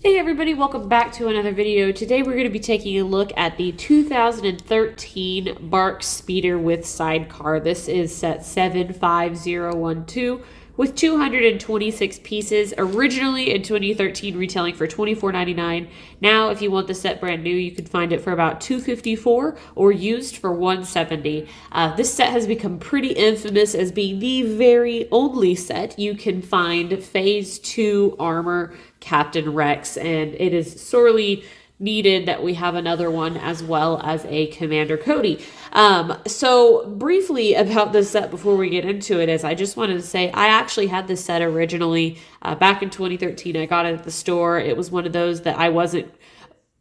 Hey everybody, welcome back to another video. Today we're going to be taking a look at the 2013 Barc Speeder with Sidecar. This is set 75012 with 226 pieces, originally in 2013 retailing for $24.99. Now if you want the set brand new, you can find it for about $254 or used for $170. This set has become pretty infamous as being the very only set you can find Phase 2 armor Captain Rex, and it is sorely needed that we have another one as well as a Commander Cody. So briefly about this set before we get into it is I just wanted to say I actually had this set originally back in 2013. I got it at the store. It was one of those that I wasn't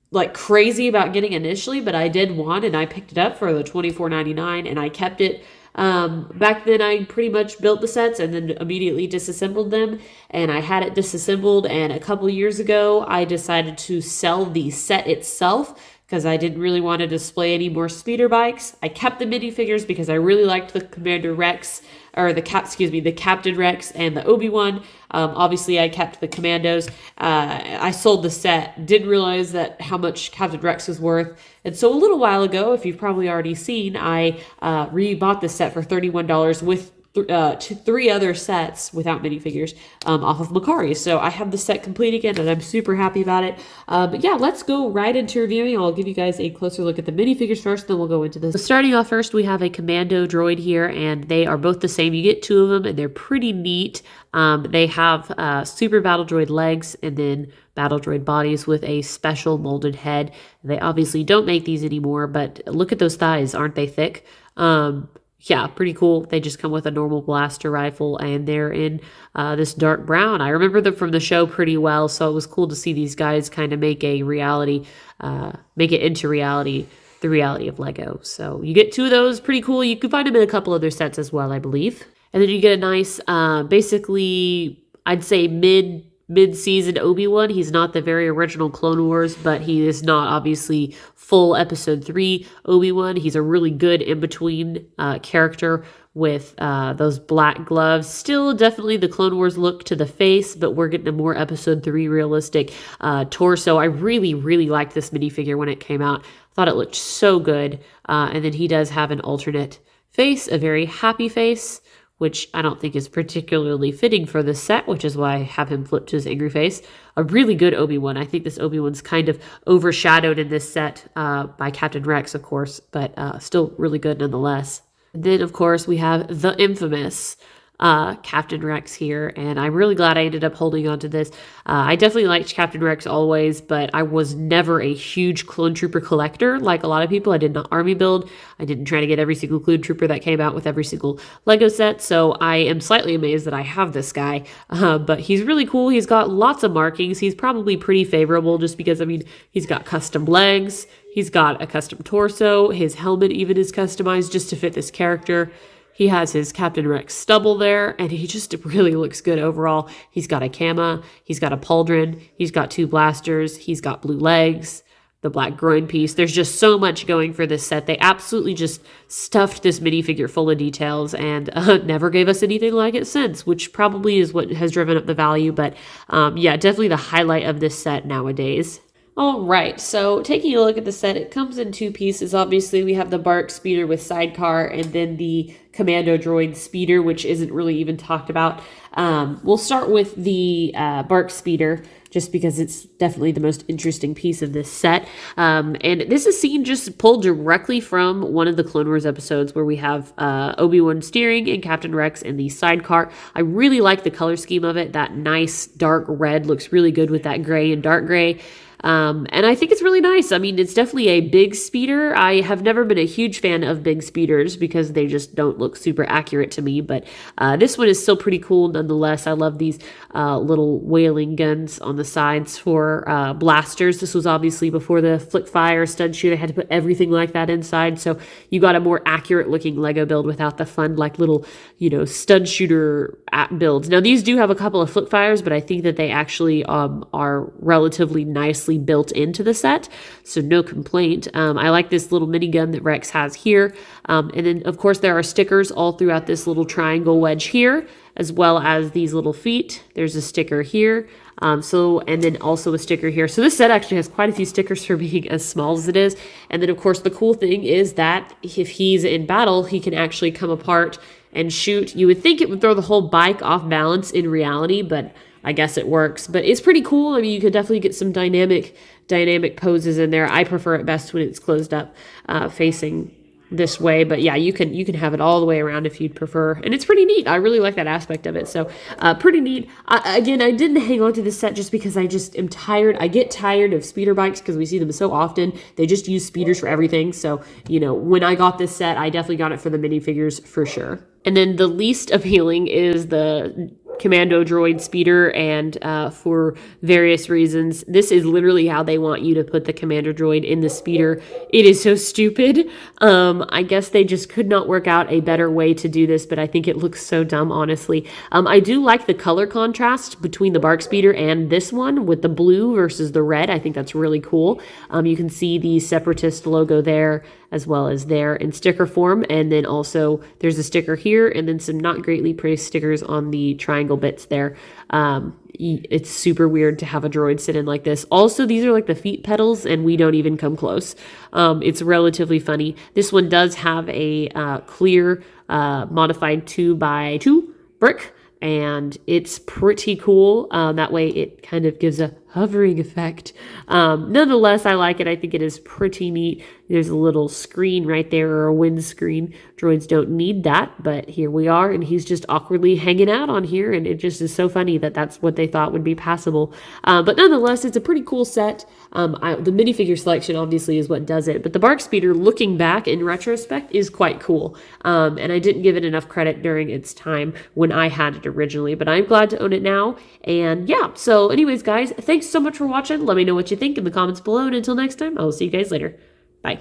like crazy about getting initially, but I did want, and I picked it up for the $24.99 and I kept it. Back then I pretty much built the sets and then immediately disassembled them, and I had it disassembled, and a couple years ago I decided to sell the set itself because I didn't really want to display any more speeder bikes. I kept the minifigures because I really liked the Commander Rex, or the Captain Rex and the Obi-Wan. Obviously I kept the Commandos. I sold the set, didn't realize that how much Captain Rex was worth. And so a little while ago, if you've probably already seen, I rebought this set for $31 with three other sets without minifigures off of Macari. So I have the set complete again, and I'm super happy about it. But yeah, let's go right into reviewing. I'll give you guys a closer look at the minifigures first, then we'll go into this. So starting off first, we have a Commando droid here, and they are both the same. You get two of them, and they're pretty neat. They have super battle droid legs and then battle droid bodies with a special molded head. They obviously don't make these anymore, but look at those thighs. Aren't they thick? Yeah, pretty cool. They just come with a normal blaster rifle, and they're in this dark brown. I remember them from the show pretty well, so it was cool to see these guys kind of make it into reality, the reality of Lego. So you get two of those, pretty cool. You can find them in a couple other sets as well, I believe. And then you get a nice, basically, I'd say mid-season Obi-Wan. He's not the very original Clone Wars, but he is not obviously full episode 3 Obi-Wan. He's a really good in-between character with those black gloves. Still definitely the Clone Wars look to the face, but we're getting a more episode 3 realistic torso. I really, really liked this minifigure when it came out. Thought it looked so good. And then he does have an alternate face, a very happy face, which I don't think is particularly fitting for this set, which is why I have him flipped to his angry face. A really good Obi-Wan. I think this Obi-Wan's kind of overshadowed in this set by Captain Rex, of course, but still really good nonetheless. And then, of course, we have the infamous Captain Rex here, and I'm really glad I ended up holding on to this. I definitely liked Captain Rex always, but I was never a huge Clone Trooper collector like a lot of people. I did not army build. I didn't try to get every single Clone Trooper that came out with every single Lego set, so I am slightly amazed that I have this guy, but he's really cool. He's got lots of markings. He's probably pretty favorable just because, I mean, he's got custom legs, he's got a custom torso, his helmet even is customized just to fit this character. He has his Captain Rex stubble there, and he just really looks good overall. He's got a cama, he's got a pauldron, he's got 2 blasters, he's got blue legs, the black groin piece. There's just so much going for this set. They absolutely just stuffed this minifigure full of details and never gave us anything like it since, which probably is what has driven up the value. But yeah, definitely the highlight of this set nowadays. All right, so taking a look at the set, it comes in 2 pieces. Obviously, we have the Barc Speeder with Sidecar and then the Commando Droid Speeder, which isn't really even talked about. We'll start with the Barc Speeder, just because it's definitely the most interesting piece of this set. And this is seen just pulled directly from one of the Clone Wars episodes where we have Obi-Wan steering and Captain Rex in the Sidecar. I really like the color scheme of it. That nice dark red looks really good with that gray and dark gray. And I think it's really nice. I mean, it's definitely a big speeder. I have never been a huge fan of big speeders because they just don't look super accurate to me. But this one is still pretty cool nonetheless. I love these little whaling guns on the sides for blasters. This was obviously before the flick fire stun shoot. I had to put everything like that inside. So you got a more accurate looking Lego build without the fun like little, stun shooter builds. Now these do have a couple of flick fires, but I think that they actually are relatively nicely built into the set, so no complaint. I like this little minigun that Rex has here, and then of course there are stickers all throughout this little triangle wedge here, as well as these little feet. There's a sticker here. And then also a sticker here. So this set actually has quite a few stickers for being as small as it is. And then of course the cool thing is that if he's in battle, he can actually come apart and shoot. You would think it would throw the whole bike off balance in reality, but I guess it works. But it's pretty cool. I mean, you could definitely get some dynamic poses in there. I prefer it best when it's closed up, facing this way, but yeah, you can have it all the way around if you'd prefer, and it's pretty neat. I really like that aspect of it. So pretty neat. Again, I didn't hang on to this set just because I just am tired. I get tired of speeder bikes because we see them so often. They just use speeders for everything. So when I got this set, I definitely got it for the minifigures for sure. And then the least appealing is the Commando droid speeder, and for various reasons, this is literally how they want you to put the Commando droid in the speeder. It is so stupid. I guess they just could not work out a better way to do this, but I think it looks so dumb, honestly. I do like the color contrast between the Barc speeder and this one with the blue versus the red. I think that's really cool. You can see the Separatist logo there, as well as there in sticker form, and then also there's a sticker here, and then some not greatly praised stickers on the triangle bits there. It's super weird to have a droid sit in like this. Also, these are like the feet pedals, and we don't even come close. It's relatively funny. This one does have a clear modified 2x2 brick, and it's pretty cool. That way it kind of gives a hovering effect. Nonetheless, I like it. I think it is pretty neat. There's a little screen right there, or a windscreen. Droids don't need that, but here we are, and he's just awkwardly hanging out on here, and it just is so funny that that's what they thought would be passable. But nonetheless, it's a pretty cool set. The minifigure selection obviously is what does it, but the Barc speeder, looking back in retrospect, is quite cool. And I didn't give it enough credit during its time when I had it originally, but I'm glad to own it now. And yeah, so anyways, guys, thanks so much for watching. Let me know what you think in the comments below, and until next time, I will see you guys later. Bye.